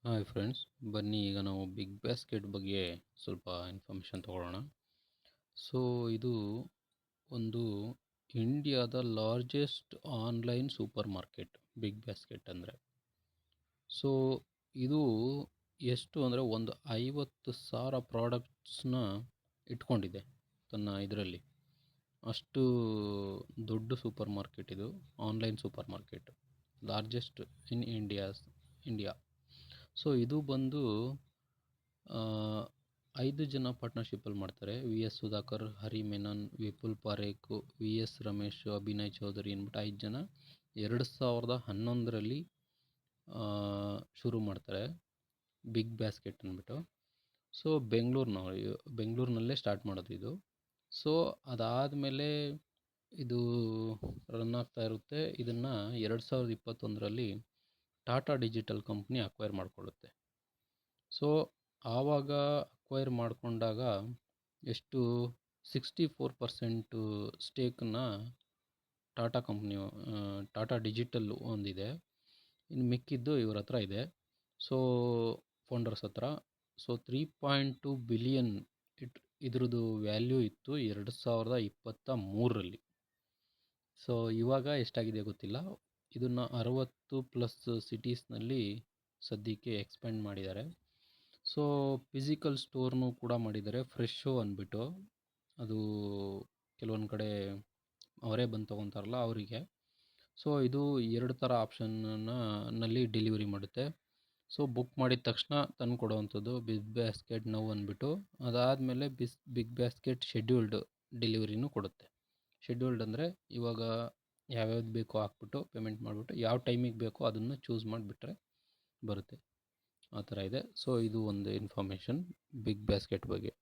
Hi friends, ಬನ್ನಿ ಈಗ ನಾವು ಬಿಗ್ ಬಾಸ್ಕೆಟ್ ಬಗ್ಗೆ ಸ್ವಲ್ಪ ಇನ್ಫಾರ್ಮೇಷನ್ ತಗೊಳ್ಳೋಣ. ಸೊ ಇದು ಒಂದು ಇಂಡಿಯಾದ largest online super market BigBasket ಅಂದರೆ. ಸೊ ಇದು ಎಷ್ಟು ಅಂದರೆ ಒಂದು 50,000 ಪ್ರಾಡಕ್ಟ್ಸ್ನ ಇಟ್ಕೊಂಡಿದೆ ತನ್ನ ಇದರಲ್ಲಿ. ಅಷ್ಟು ದೊಡ್ಡ ಸೂಪರ್ ಮಾರ್ಕೆಟ್ ಇದು, online super market, largest in India. So ಇದು ಬಂದು 5 ಜನ ಪಾರ್ಟ್ನರ್ಶಿಪ್ಪಲ್ಲಿ ಮಾಡ್ತಾರೆ. V S Sudhakar, Hari Menon, Vipul Parekh, V S Ramesh, Abhinay Chaudhary ಅಂದ್ಬಿಟ್ಟು 5 ಜನ 2011ರಲ್ಲಿ ಶುರು ಮಾಡ್ತಾರೆ ಬಿಗ್ ಬಾಸ್ಕೆಟ್ ಅಂದ್ಬಿಟ್ಟು. ಸೊ ಬೆಂಗಳೂರಿನಲ್ಲೇ ಸ್ಟಾರ್ಟ್ ಮಾಡೋದು ಇದು. ಸೊ ಅದಾದಮೇಲೆ ಇದು ರನ್ ಆಗ್ತಾ ಇರುತ್ತೆ. ಇದನ್ನು 2021ರಲ್ಲಿ ಟಾಟಾ ಡಿಜಿಟಲ್ ಕಂಪ್ನಿ ಅಕ್ವೈರ್ ಮಾಡಿಕೊಳ್ಳುತ್ತೆ. ಸೊ ಆವಾಗ ಅಕ್ವೈರ್ ಮಾಡಿಕೊಂಡಾಗ ಎಷ್ಟು 64% ಸ್ಟೇಕನ್ನ ಟಾಟಾ ಡಿಜಿಟಲ್ ಹೊಂದಿದೆ. ಇನ್ನು ಮಿಕ್ಕಿದ್ದು ಇವ್ರ ಹತ್ರ ಇದೆ, ಸೊ ಫೌಂಡರ್ಸ್ ಹತ್ರ. ಸೊ 3.2 ಬಿಲಿಯನ್ ಇದ್ರದ್ದು ವ್ಯಾಲ್ಯೂ ಇತ್ತು 2023ರಲ್ಲಿ. ಸೊ ಇವಾಗ ಎಷ್ಟಾಗಿದೆ ಗೊತ್ತಿಲ್ಲ. ಇದನ್ನು 60+ ಸಿಟೀಸ್ನಲ್ಲಿ ಸದ್ಯಕ್ಕೆ ಎಕ್ಸ್ಪ್ಯಾಂಡ್ ಮಾಡಿದ್ದಾರೆ. ಸೊ ಫಿಸಿಕಲ್ ಸ್ಟೋರ್ನು ಕೂಡ ಮಾಡಿದ್ದಾರೆ, ಫ್ರೆಶೋ ಅಂದ್ಬಿಟ್ಟು. ಅದು ಕೆಲವೊಂದು ಕಡೆ ಅವರೇ ಬಂದು ತೊಗೊತಾರಲ್ಲ ಅವರಿಗೆ. ಸೊ ಇದು 2 ಥರ ಆಪ್ಷನ್ನಲ್ಲಿ ಡೆಲಿವರಿ ಮಾಡುತ್ತೆ. ಸೊ ಬುಕ್ ಮಾಡಿದ ತಕ್ಷಣ ತಂದು ಕೊಡುವಂಥದ್ದು ಬಿಗ್ ಬಾಸ್ಕೆಟ್ ನೌ ಅಂದ್ಬಿಟ್ಟು. ಅದಾದಮೇಲೆ ಬಿಗ್ ಬಾಸ್ಕೆಟ್ ಶೆಡ್ಯೂಲ್ಡ್ ಡೆಲಿವರಿನೂ ಕೊಡುತ್ತೆ. ಶೆಡ್ಯೂಲ್ಡ್ ಅಂದರೆ ಇವಾಗ ಯಾವ್ಯಾವ್ದು ಬೇಕೋ ಹಾಕ್ಬಿಟ್ಟು ಪೇಮೆಂಟ್ ಮಾಡಿಬಿಟ್ಟು ಯಾವ ಟೈಮಿಗೆ ಬೇಕೋ ಅದನ್ನು ಚೂಸ್ ಮಾಡಿಬಿಟ್ರೆ ಬರುತ್ತೆ. ಆ ಥರ ಇದೆ. ಸೊ ಇದು ಒಂದು ಇನ್ಫಾರ್ಮೇಷನ್ ಬಿಗ್ ಬಾಸ್ಕೆಟ್ ಬಗ್ಗೆ.